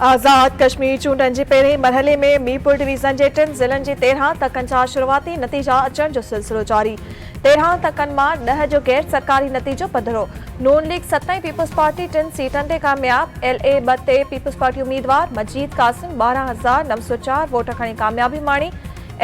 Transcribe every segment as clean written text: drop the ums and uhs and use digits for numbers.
आज़ाद कश्मीर चूंडनि जे पहिरें मरहले में मीरपुर डिवीज़न जे 3 ज़िलनि जे 13 तकनि जा शुरूआती नतीजा अचण जो सिलसिलो जारी। 13 तकनि मां 10 जो गैर सरकारी नतीजो पधिरो। नून लीग 7 पीपल्स पार्टी 3 सीटनि ते कामयाब। LA 2 ते पीपल्स पार्टी उम्मीदवार मजीद कासिम 12,904 वोट खणी कामयाबी माणी।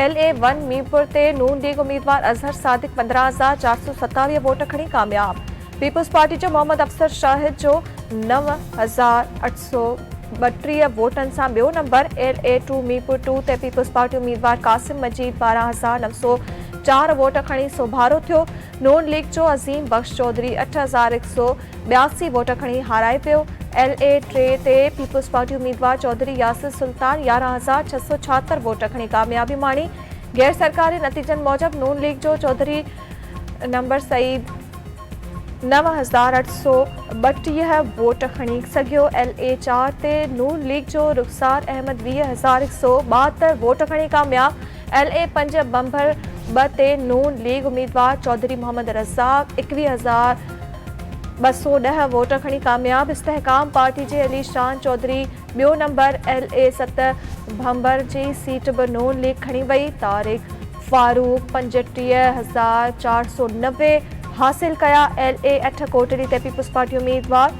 LA 1 मीरपुर ते नून लीग उम्मीदवार अजहर सादिक 15,427 वोट खणी कामयाब। पीपल्स पार्टी जो मोहम्मद अफसर शाहिद जो 9,832 वोटनि सां ॿियो नंबर। LA 2 मीरपुर 2 ते पीपल्स पार्टी उम्मीदवार कासिम मजीद 12,904 वोट खणी सोभारो थियो। नून लीग जो अज़ीम बख्श चौधरी 8,182 वोट खणी हाराए पियो। LA 3 ते पीपल्स पार्टी उम्मीदवार चौधरी यासिर सुल्तान 11,676 वोट खणी कामयाबी माणी। गैर सरकारी नतीजनि मूजिब नून लीग जो चौधरी नंबर सईद 9,832 वोट खणी सघियो। LA 4 ते नून लीग जो रुखसार अहमद 20,172 वोट खणी कामयाब। LA 5 बंबर 2 ते नून लीग उम्मीदवार चौधरी मोहम्मद रज़ाक 21,210 वोट खणी कामयाब। इस्तेहकाम पार्टी जे अली शान चौधरी ॿियो नंबर। LA 7 बंबर जी सीट बि नून लीग खणी वई। तारिक फारूक 35,490 हासिल कया। LA 8 कोटड़ी ते पीपल्स पार्टी उम्मीदवार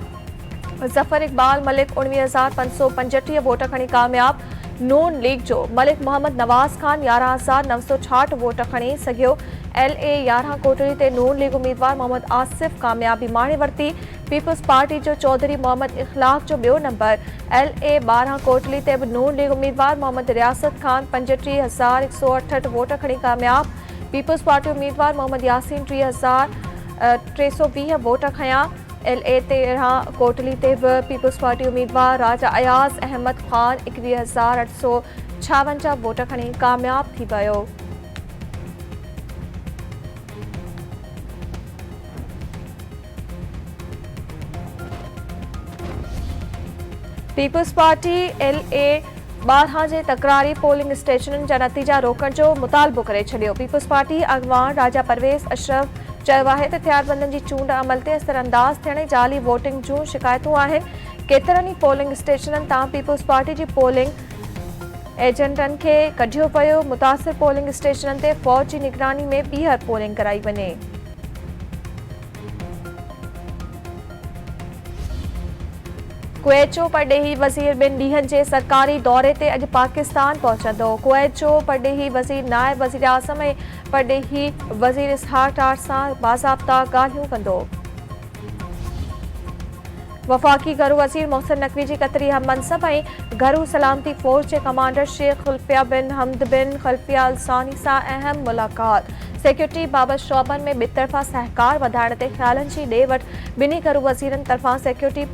ज़फ़र इक़बाल मलिक 19,535 वोट खणी कामयाब। नून लीग जो मलिक मोहम्मद नवाज़ खान 11,966 वोट खणी सघियो। LA 11 कोटड़ी ते नून लीग उम्मीदवार मोहम्मद आसिफ कामयाबी माणे वरिती। पीपल्स पार्टी जो चौधरी मोहम्मद इख़लाक़ जो ॿियो नंबर। LA 12 कोटड़ी ते बि नून लीग उम्मीदवार मोहम्मद रियासत खान 35,168 वोट खणी कामयाब। पीपल्स पार्टी उम्मीदवार मोहम्मद यासीन 3,320 वोट खया। LA 13 कोटली ते बि पीपल्स पार्टी उम्मीदवार राजा अयाज़ अहमद खान 21,856 वोट खणी कामयाब थी वियो। पीपल्स पार्टी LA 12 जे तकरारी पोलिंग स्टेशननि जा नतीजा रोकण जो मुतालबो करे छॾियो। पीपल्स पार्टी अॻवान राजा परवेज़ अशरफ चयो आहे त हथियारबंदनि जी चूंड अमल ते असरअंदाज़ थियण जाली वोटिंग जूं शिकायतूं आहिनि। केतिरनि ई पोलिंग स्टेशननि तां पीपल्स पार्टी जी पोलिंग एजेंटनि खे कढियो पियो। मुतासिर पोलिंग स्टेशननि ते फ़ौज जी निगरानी में ॿीहर पोलिंग कराई वञे। कुवैत जो परॾेही वज़ीर 2 ॾींहनि जे सरकारी दौरे ते अॼु पाकिस्तान पहुचंदो। कुवैत जो परॾेही वज़ीर नायब वज़ीर आज़म ऐं परॾेही वज़ीर इसहाक़ डार सां बाज़ाब्ता ॻाल्हियूं कंदो। वफ़ाक़ी घरू वज़ीर मोहसिन नक़वी जी क़तरी हम मनसब ऐं घरू सलामती फ़ोर्स जे कमांडर शेख खुल्फिया बिन हमद बिन खल्फिया अल सानी सां अहम मुलाक़ात। सिक्योरिटी बाबति शोबनि में ॿितरफ़ा सहकार वधाइण ते ख़्यालनि जी ॾे वठि ॿिन्ही घरू वज़ीरनि तरफ़ां सिक्योरिटी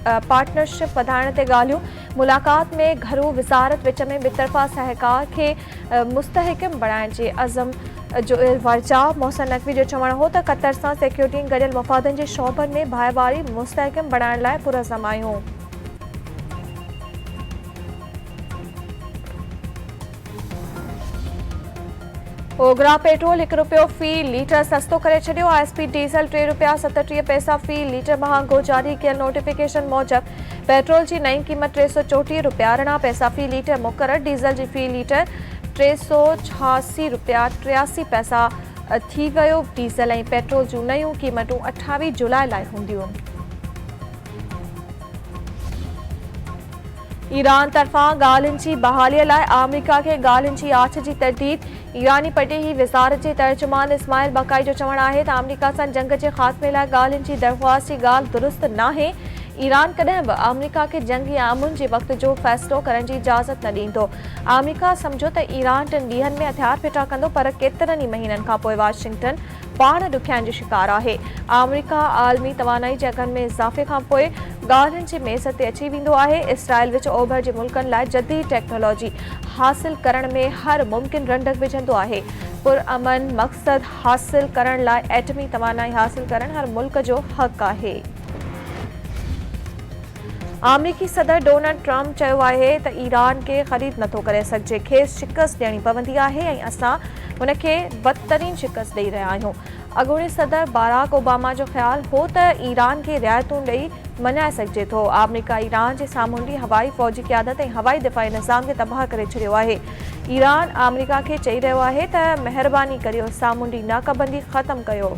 पार्टनरशिप वधाइण ते ॻाल्हियूं। मुलाक़ात में घरू वज़ारत विच में ॿितरफ़ा सहकार खे मुस्तहकम बणाइण जे अज़म जो वर्जा। मोहसिन नक़वी जो चवणु हो त क़तर सां सिक्योरिटी गॾियल मफ़ादनि जे शोबनि में भाईवारी मुस्तहकम बणाइण लाइ पुरज़म आहियूं। ओगरा पेट्रोल 1 रुपयो फ़ी लीटर सस्तो करे छॾियो। ISP डीज़ल 3 रुपया 37 पैसा फ़ी लीटर महांगो। जारी कयल नोटिफिकेशन मूजिब पेट्रोल जी नई क़ीमत 334 रुपया 18 पैसा फ़ी लीटर मुक़रर। डीज़ल जी फ़ी लीटर 386 रुपया 83 पैसा थी वियो। डीज़ल ऐं पेट्रोल जूं नयूं क़ीमतूं 28 जुलाई लाइ हूंदियूं। ईरान तरफ़ां ॻाल्हियुनि जी बहालीअ लाइ अमेरिका खे ॻाल्हियुनि जी आछ जी तजदीद। ईरानी परॾेही वज़ारत जे तर्जुमान इस्माइल बकाई जो चवणु आहे त अमेरिका सां जंग जे ख़ात्मे लाइ ॻाल्हियुनि जी दरख़्वास्त जी ॻाल्हि दुरुस्त नाहे। ईरान कॾहिं बि अमेरिका खे जंग या अमुन जे वक़्त जो फ़ैसिलो करण जी इजाज़त न ॾींदो। अमेरिका सम्झो त ईरान 3 ॾींहनि में हथियार फिटा कंदो, पर केतिरनि ई महीननि खां पोइ वाशिंगटन पाण ॾुखियाईनि जो शिकार आहे। अमेरिका आलमी तवानाई जे अघनि में इज़ाफ़े खां पोइ ॻाल्हियुनि जे मेज़ ते अची वेंदो आहे। इसराइल विच ओभर जे मुल्कनि लाइ जदीद टेक्नोलॉजी हासिल करण में हर मुमकिन रंडक विझंदो आहे। पुरअमन मक़सद हासिल करण लाइ एटमी तवानाई हासिल करण हर मुल्क जो हक़ आहे। अमरीकी सदर डोनाल्ड ट्रम्प चयो आहे त ईरान खे ख़रीद नथो करे सघिजे। खेसि शिकस्त ॾियणी पवंदी आहे ऐं असां हुन खे बदतरीन शिकस्त ॾेई रहिया आहियूं। अॻूणे सदर बाराक ओबामा जो ख़्यालु हो त ईरान खे रियायतूं ॾेई मञाए सघिजे थो। अमेरिका ईरान जे सामूंडी हवाई फ़ौजी क़यादत ऐं हवाई दिफ़ाई निज़ाम खे तबाह करे छॾियो आहे। ईरान अमेरिका खे चई रहियो आहे त महिरबानी करियो सामूंडी नाकाबंदी ख़त्म कयो।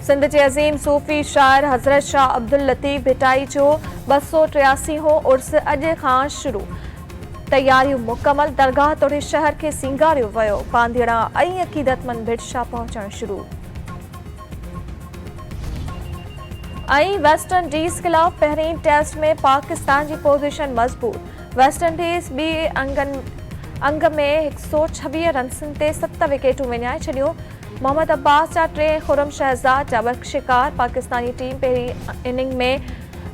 सिंध जे अज़ीम सूफ़ी शाइर हज़रत शाह अब्दुल लतीफ़ भिटाई जो 283हों उर्स अॼु खां शुरू। तैयारियूं मुकमल। दरगाह तोड़े शहर खे सींगारियो वियो। पांधीड़ा ऐं अक़ीदतमंद भिटशा पहुचण शुरू। ऐं वेस्ट इंडीज़ ख़िलाफ़ पहिरीं टेस्ट में पाकिस्तान जी पोज़ीशन मज़बूत। वेस्ट इंडीज़ ॿिए अंग में 126 रन्सनि ते 7 विकेटूं विञाए छॾियूं। मोहम्मद अब्बास जा 3, खुरम शहज़ाद जा 2 शिकार। पाकिस्तानी टीम पहिरीं इनिंग में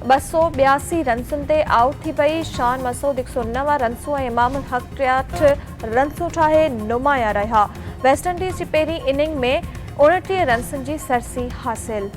282 रन्सुनि ते आउट थी पई। शान मसूद 109 रन्सूं ऐं इमामुल हक़ 63 रन्सूं ठाहे नुमाया रहिया। वेस्ट इंडीज़ जी पहिरीं इनिंग में 29 रन्सनि जी सरसी हासिल।